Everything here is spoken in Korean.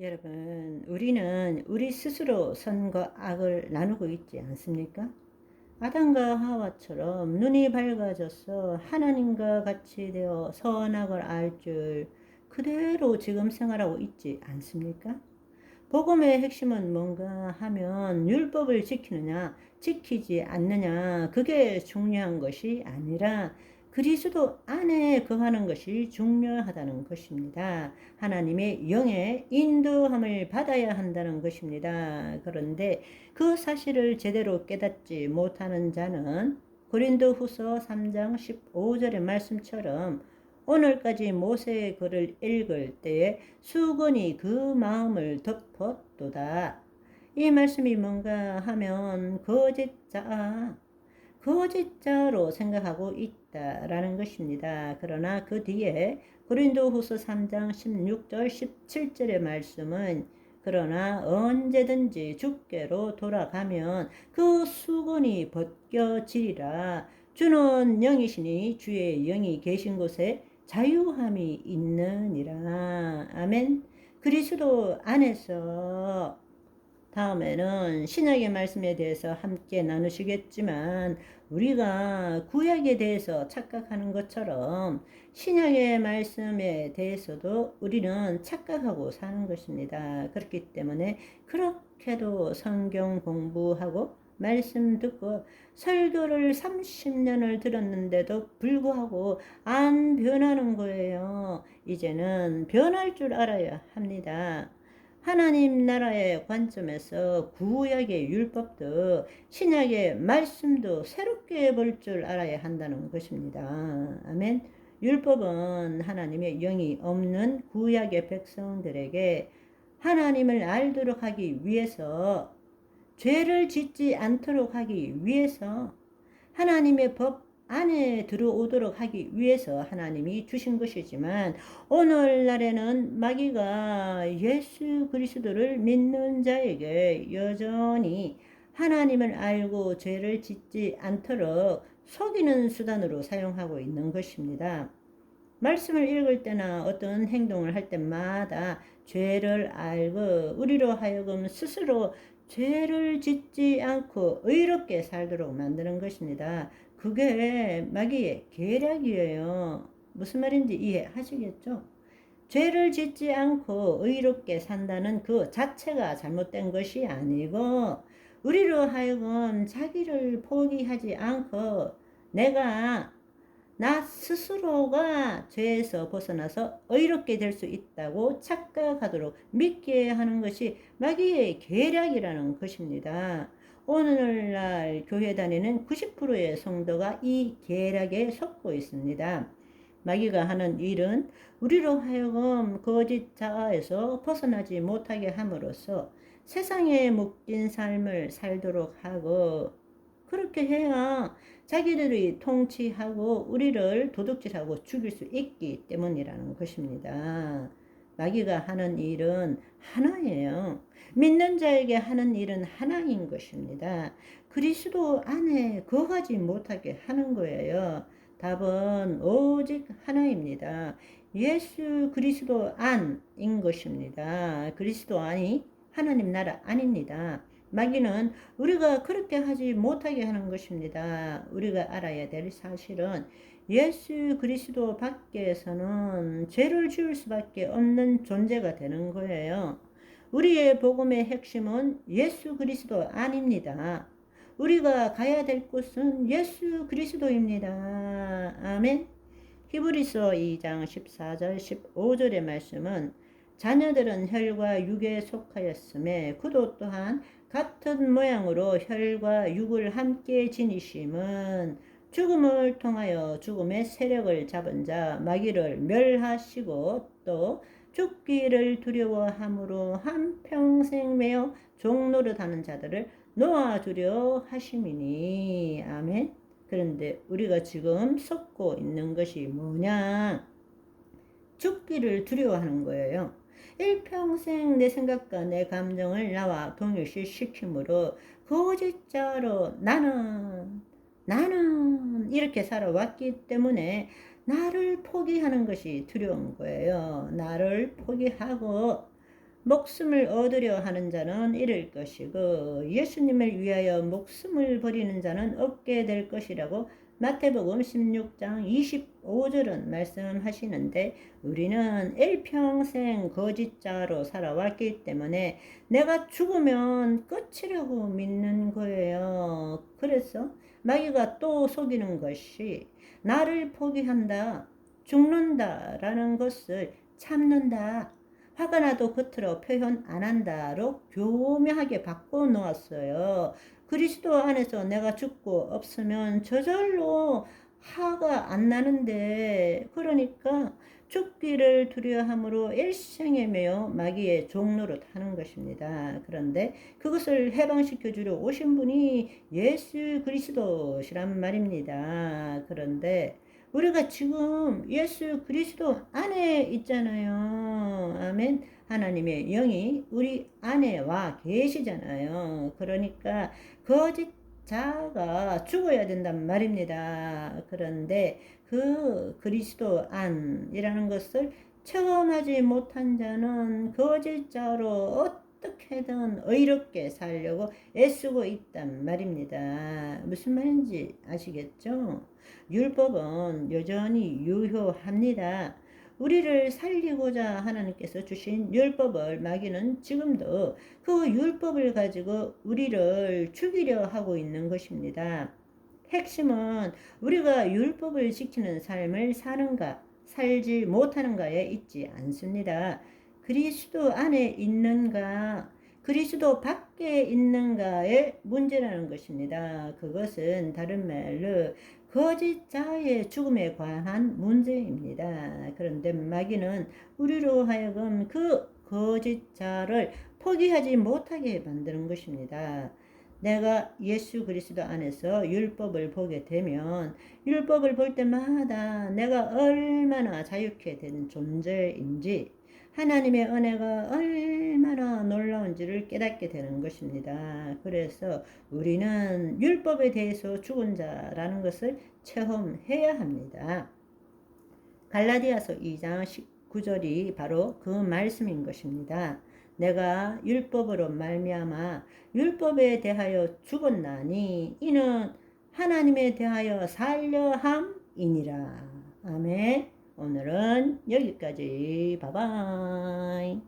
여러분, 우리는 우리 스스로 선과 악을 나누고 있지 않습니까? 아담과 하와처럼 눈이 밝아져서 하나님과 같이 되어 선악을 알 줄 그대로 지금 생활하고 있지 않습니까? 복음의 핵심은 뭔가 하면 율법을 지키느냐, 지키지 않느냐, 그게 중요한 것이 아니라 그리스도 안에 거하는 것이 중요하다는 것입니다. 하나님의 영의 인도함을 받아야 한다는 것입니다. 그런데 그 사실을 제대로 깨닫지 못하는 자는 고린도후서 3장 15절의 말씀처럼 오늘까지 모세의 글을 읽을 때에 수건이 그 마음을 덮었도다. 이 말씀이 뭔가 하면 거짓자로 생각하고 있다라는 것입니다. 그러나 그 뒤에 고린도후서 3장 16절 17절의 말씀은 그러나 언제든지 주께로 돌아가면 그 수건이 벗겨지리라. 주는 영이시니 주의 영이 계신 곳에 자유함이 있느니라. 아멘. 그리스도 안에서 다음에는 신약의 말씀에 대해서 함께 나누시겠지만 우리가 구약에 대해서 착각하는 것처럼 신약의 말씀에 대해서도 우리는 착각하고 사는 것입니다. 그렇기 때문에 그렇게도 성경 공부하고 말씀 듣고 설교를 30년을 들었는데도 불구하고 안 변하는 거예요. 이제는 변할 줄 알아야 합니다. 하나님 나라의 관점에서 구약의 율법도 신약의 말씀도 새롭게 볼 줄 알아야 한다는 것입니다. 아멘. 율법은 하나님의 영이 없는 구약의 백성들에게 하나님을 알도록 하기 위해서, 죄를 짓지 않도록 하기 위해서, 하나님의 법 안에 들어오도록 하기 위해서 하나님이 주신 것이지만 오늘날에는 마귀가 예수 그리스도를 믿는 자에게 여전히 하나님을 알고 죄를 짓지 않도록 속이는 수단으로 사용하고 있는 것입니다. 말씀을 읽을 때나 어떤 행동을 할 때마다 죄를 알고 우리로 하여금 스스로 죄를 짓지 않고 의롭게 살도록 만드는 것입니다. 그게 마귀의 계략이에요. 무슨 말인지 이해하시겠죠? 죄를 짓지 않고 의롭게 산다는 그 자체가 잘못된 것이 아니고 우리로 하여금 자기를 포기하지 않고 나 스스로가 죄에서 벗어나서 의롭게 될 수 있다고 착각하도록 믿게 하는 것이 마귀의 계략이라는 것입니다. 오늘날 교회 다니는 90%의 성도가 이 계략에 속고 있습니다. 마귀가 하는 일은 우리로 하여금 거짓 자아에서 벗어나지 못하게 함으로써 세상에 묶인 삶을 살도록 하고, 그렇게 해야 자기들이 통치하고 우리를 도둑질하고 죽일 수 있기 때문이라는 것입니다. 마귀가 하는 일은 하나예요. 믿는 자에게 하는 일은 하나인 것입니다. 그리스도 안에 거하지 못하게 하는 거예요. 답은 오직 하나입니다. 예수 그리스도 안인 것입니다. 그리스도 안이 하나님 나라 아닙니다. 마귀는 우리가 그렇게 하지 못하게 하는 것입니다. 우리가 알아야 될 사실은 예수 그리스도 밖에서는 죄를 지을 수밖에 없는 존재가 되는 거예요. 우리의 복음의 핵심은 예수 그리스도 아닙니다. 우리가 가야 될 곳은 예수 그리스도입니다. 아멘. 히브리서 2장 14절 15절의 말씀은 자녀들은 혈과 육에 속하였음에 그도 또한 같은 모양으로 혈과 육을 함께 지니심은 죽음을 통하여 죽음의 세력을 잡은 자 마귀를 멸하시고 또 죽기를 두려워함으로 한평생 매어 종노릇하는 자들을 놓아주려 하심이니. 아멘. 그런데 우리가 지금 속고 있는 것이 뭐냐? 죽기를 두려워하는 거예요. 일평생 내 생각과 내 감정을 나와 동일시시키므로 거짓자로 나는 이렇게 살아왔기 때문에 나를 포기하는 것이 두려운 거예요. 나를 포기하고 목숨을 얻으려 하는 자는 잃을 것이고 예수님을 위하여 목숨을 버리는 자는 얻게 될 것이라고 마태복음 16장 25절은 말씀하시는데, 우리는 일평생 거짓자로 살아왔기 때문에 내가 죽으면 끝이라고 믿는 거예요. 그래서 마귀가 또 속이는 것이, 나를 포기한다, 죽는다 라는 것을 참는다, 화가 나도 겉으로 표현 안 한다로 교묘하게 바꿔 놓았어요. 그리스도 안에서 내가 죽고 없으면 저절로 화가 안 나는데, 그러니까 죽기를 두려워함으로 일생에 매여 마귀의 종로를 타는 것입니다. 그런데 그것을 해방시켜 주려 오신 분이 예수 그리스도시란 말입니다. 그런데 우리가 지금 예수 그리스도 안에 있잖아요. 아멘. 하나님의 영이 우리 안에 와 계시잖아요. 그러니까 거짓자가 죽어야 된단 말입니다. 그런데 그 그리스도 안이라는 것을 체험하지 못한 자는 거짓자로 어떻게든 의롭게 살려고 애쓰고 있단 말입니다. 무슨 말인지 아시겠죠? 율법은 여전히 유효합니다. 우리를 살리고자 하나님께서 주신 율법을 마귀는 지금도 그 율법을 가지고 우리를 죽이려 하고 있는 것입니다. 핵심은 우리가 율법을 지키는 삶을 사는가, 살지 못하는가에 있지 않습니다. 그리스도 안에 있는가, 그리스도 밖에 있는가의 문제라는 것입니다. 그것은 다른 말로 거짓자의 죽음에 관한 문제입니다. 그런데 마귀는 우리로 하여금 그 거짓자를 포기하지 못하게 만드는 것입니다. 내가 예수 그리스도 안에서 율법을 보게 되면 율법을 볼 때마다 내가 얼마나 자유케 된 존재인지, 하나님의 은혜가 얼마나 놀라운지를 깨닫게 되는 것입니다. 그래서 우리는 율법에 대해서 죽은 자라는 것을 체험해야 합니다. 갈라디아서 2장 19절이 바로 그 말씀인 것입니다. 내가 율법으로 말미암아 율법에 대하여 죽었나니 이는 하나님에 대하여 살려 함이니라. 아멘. 오늘은 여기까지. 바이바이.